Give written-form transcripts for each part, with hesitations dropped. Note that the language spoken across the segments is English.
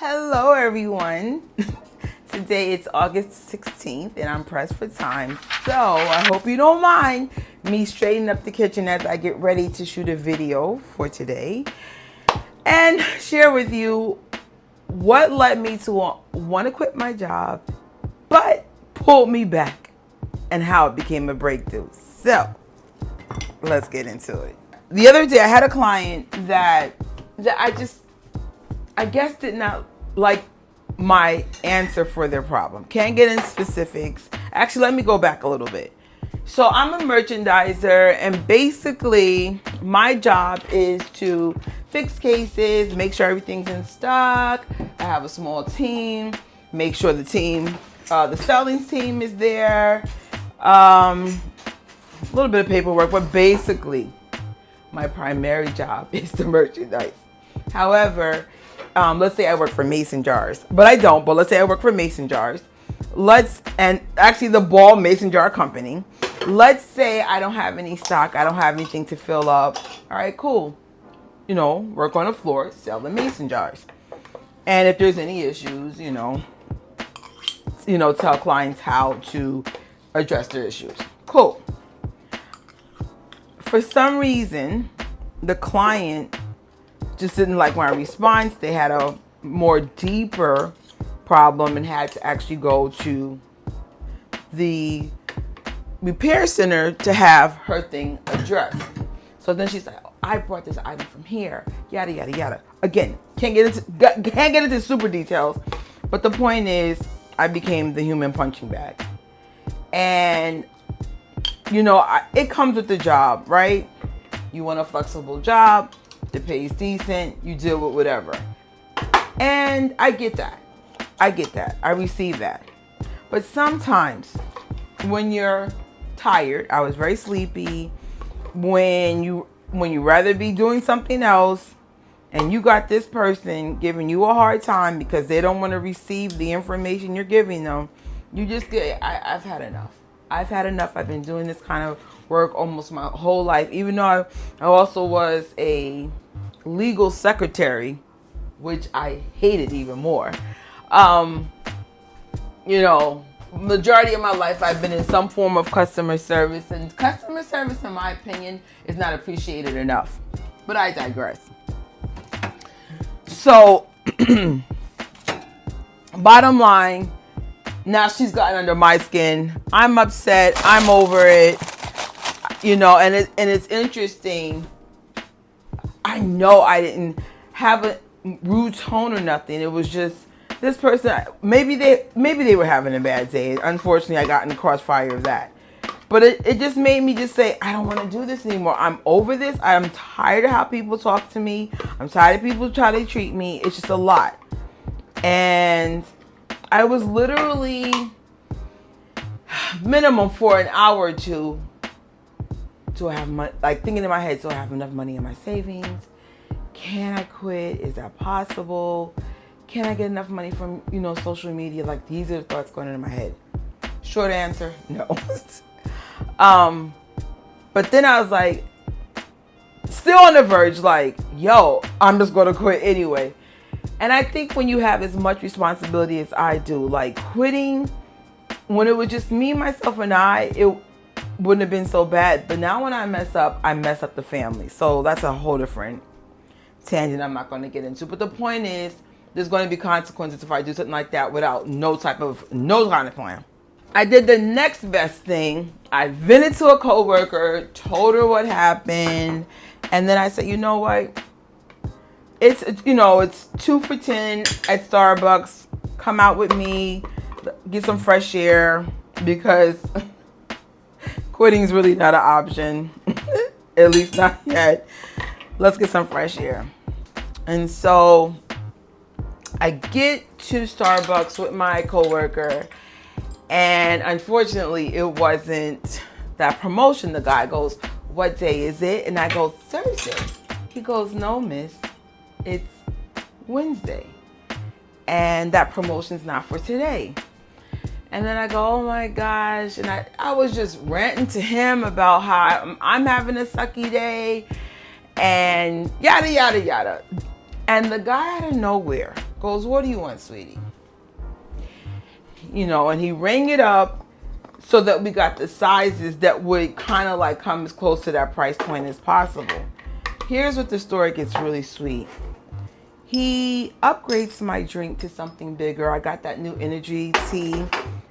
Hello everyone. Today it's August 16th and I'm pressed for time. So I hope you don't mind me straightening up the kitchen as I get ready to shoot a video for today and share with you what led me to want to quit my job but pulled me back and how it became a breakthrough. So let's get into it. The other day I had a client that I guess did not like my answer for their problem. Can't get into specifics. Actually, let me go back a little bit. So I'm a merchandiser, and basically my job is to fix cases, make sure everything's in stock. I have a small team, make sure the selling team is there. A little bit of paperwork, but basically my primary job is to merchandise. However, let's say I work for Mason Jars, but I don't, but let's say I work for Mason Jars. And actually the Ball Mason Jar Company. Let's say I don't have any stock. I don't have anything to fill up. All right, cool. Work on the floor, sell the Mason Jars. And if there's any issues, tell clients how to address their issues. Cool. For some reason, the client just didn't like my response. They had a more deeper problem and had to actually go to the repair center to have her thing addressed. So then she's like, I brought this item from here, yada, yada, yada. Again, can't get into super details, but the point is I became the human punching bag. And, it comes with the job, right? You want a flexible job, the pay is decent, you deal with whatever. And I get that. I receive that. But sometimes when you're tired, I was very sleepy, when you rather be doing something else and you got this person giving you a hard time because they don't want to receive the information you're giving them, you just get, I've had enough. I've been doing this kind of work almost my whole life, even though I also was a legal secretary, which I hated even more. Majority of my life I've been in some form of customer service, and customer service, in my opinion, is not appreciated enough. But I digress. So, bottom line, now she's gotten under my skin. I'm upset. I'm over it. And it's interesting. I know I didn't have a rude tone or nothing. It was just this person, maybe they were having a bad day. Unfortunately, I got in the crossfire of that. But it just made me just say, I don't want to do this anymore. I'm over this. I'm tired of how people talk to me. I'm tired of people try to treat me. It's just a lot. And I was literally minimum for an hour or two to have money, like thinking in my head, so I have enough money in my savings. Can I quit? Is that possible? Can I get enough money from, social media? Like, these are the thoughts going into my head. Short answer, no. But then I was like, still on the verge, like, yo, I'm just going to quit anyway. And I think when you have as much responsibility as I do, like quitting, when it was just me, myself, and I, it wouldn't have been so bad. But now when I mess up the family. So that's a whole different tangent I'm not going to get into. But the point is, there's going to be consequences if I do something like that without no kind of plan. I did the next best thing. I vented to a coworker, told her what happened, and then I said, you know what? It's 2 for $10 at Starbucks. Come out with me, get some fresh air, because quitting is really not an option. At least not yet. Let's get some fresh air. And so I get to Starbucks with my coworker, and unfortunately it wasn't that promotion. The guy goes, what day is it? And I go, Thursday. He goes, no, miss, it's Wednesday. And that promotion's not for today. And then I go, oh my gosh. And I was just ranting to him about how I'm having a sucky day and yada, yada, yada. And the guy out of nowhere goes, what do you want, sweetie? And he rang it up so that we got the sizes that would kind of like come as close to that price point as possible. Here's what the story gets really sweet. He upgrades my drink to something bigger. I got that new energy tea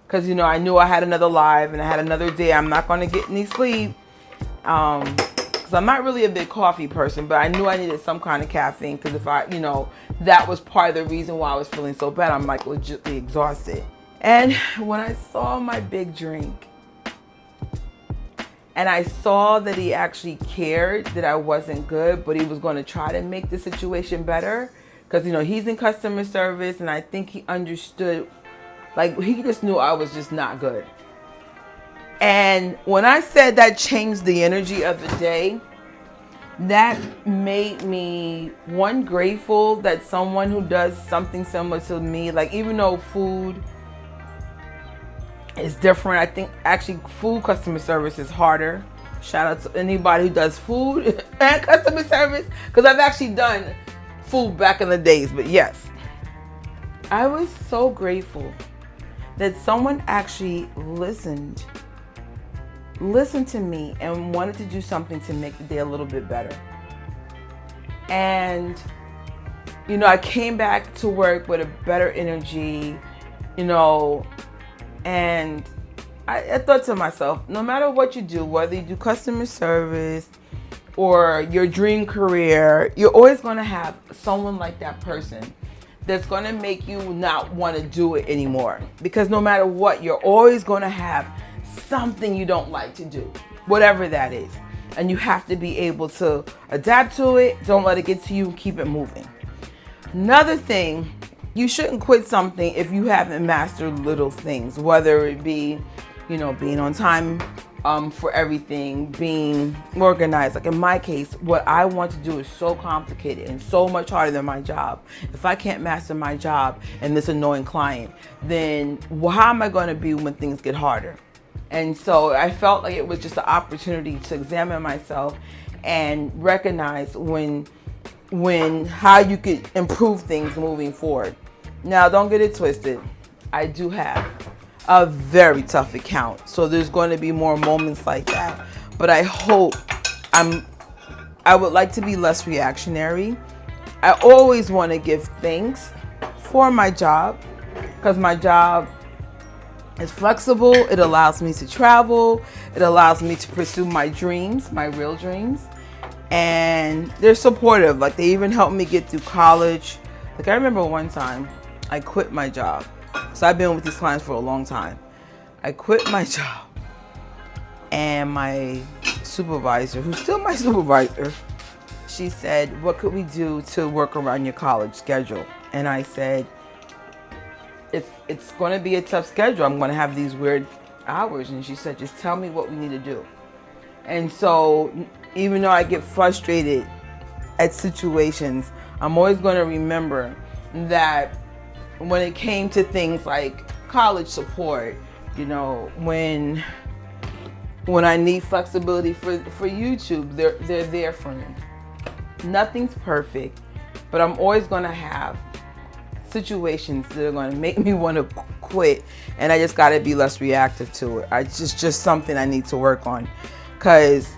because, I knew I had another live and I had another day. I'm not going to get any sleep because I'm not really a big coffee person, but I knew I needed some kind of caffeine because if I, that was part of the reason why I was feeling so bad. I'm like legitimately exhausted. And when I saw my big drink and I saw that he actually cared that I wasn't good, but he was going to try to make the situation better because, he's in customer service and I think he understood, like he just knew I was just not good. And when I said that changed the energy of the day, that made me, one, grateful that someone who does something similar to me, like even though food is different, I think actually food customer service is harder. Shout out to anybody who does food and customer service because I've actually done food back in the days. But yes, I was so grateful that someone actually listened to me and wanted to do something to make the day a little bit better. And I came back to work with a better energy, and I thought to myself, no matter what you do, whether you do customer service or your dream career, you're always going to have someone like that person that's going to make you not want to do it anymore. Because no matter what, you're always going to have something you don't like to do, whatever that is. And you have to be able to adapt to it. Don't let it get to you and keep it moving. Another thing, you shouldn't quit something if you haven't mastered little things, whether it be, being on time for everything, being organized. Like in my case, what I want to do is so complicated and so much harder than my job. If I can't master my job and this annoying client, then how am I going to be when things get harder? And so I felt like it was just an opportunity to examine myself and recognize how you could improve things moving forward. Now, don't get it twisted. I do have a very tough account, so there's going to be more moments like that. But I hope I would like to be less reactionary. I always want to give thanks for my job because my job is flexible. It allows me to travel. It allows me to pursue my dreams, my real dreams. And they're supportive. Like they even helped me get through college. Like I remember one time I quit my job. So I've been with these clients for a long time. I quit my job and my supervisor, who's still my supervisor, she said, what could we do to work around your college schedule? And I said, it's going to be a tough schedule. I'm going to have these weird hours. And she said, just tell me what we need to do. And so even though I get frustrated at situations, I'm always going to remember that when it came to things like college support, when I need flexibility for YouTube, they're there for me. Nothing's perfect, but I'm always going to have situations that are going to make me want to quit, and I just got to be less reactive to it. It's just something I need to work on, because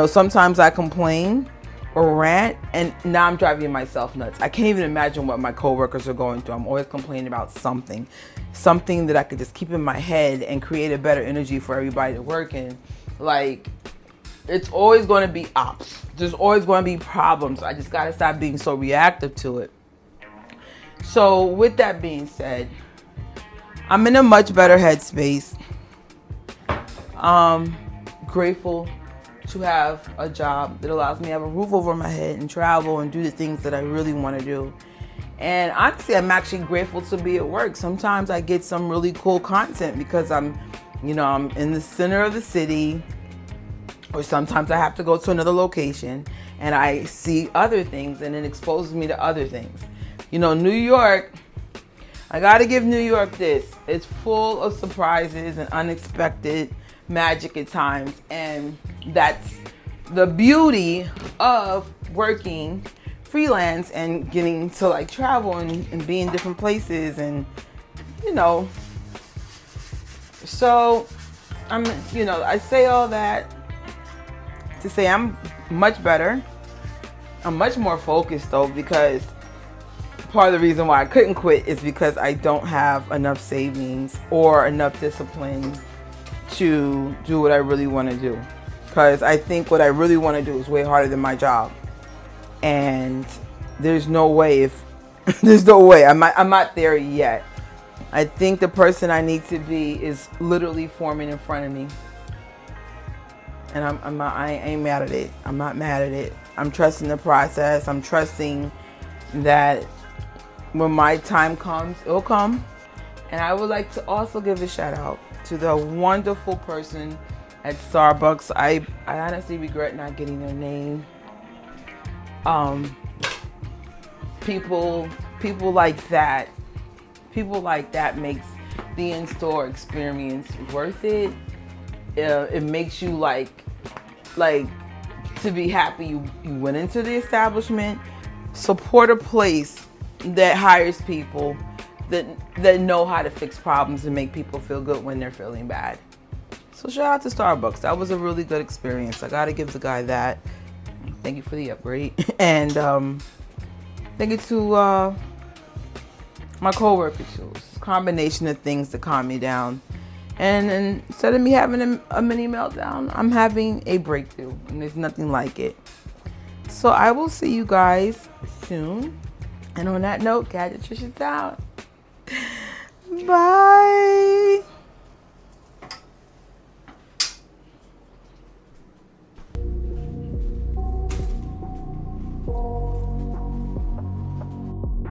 sometimes I complain or rant, and now I'm driving myself nuts. I can't even imagine what my coworkers are going through. I'm always complaining about something that I could just keep in my head and create a better energy for everybody to work in. Like, it's always going to be ops. There's always going to be problems. I just got to stop being so reactive to it. So with that being said, I'm in a much better headspace. Grateful to have a job that allows me to have a roof over my head and travel and do the things that I really want to do. And honestly, I'm actually grateful to be at work. Sometimes I get some really cool content because I'm in the center of the city, or sometimes I have to go to another location and I see other things and it exposes me to other things. New York, I got to give New York this. It's full of surprises and unexpected magic at times. And that's the beauty of working freelance and getting to like travel and be in different places, and you know, so I say all that to say I'm much better. I'm much more focused though, because part of the reason why I couldn't quit is because I don't have enough savings or enough discipline to do what I really want to do. Because I think what I really want to do is way harder than my job. And there's no way I'm not there yet. I think the person I need to be is literally forming in front of me. And I ain't mad at it. I'm not mad at it. I'm trusting the process. I'm trusting that when my time comes, it'll come. And I would like to also give a shout out to the wonderful person at Starbucks. I honestly regret not getting their name. People like that. People like that makes the in-store experience worth it. It makes you like to be happy you went into the establishment. Support a place that hires people that know how to fix problems and make people feel good when they're feeling bad. So shout out to Starbucks. That was a really good experience. I gotta give the guy that. Thank you for the upgrade. And thank you to my coworkers. It was a combination of things to calm me down. And instead of me having a mini meltdown, I'm having a breakthrough. And there's nothing like it. So I will see you guys soon. And on that note, Gadgetricious out. Bye.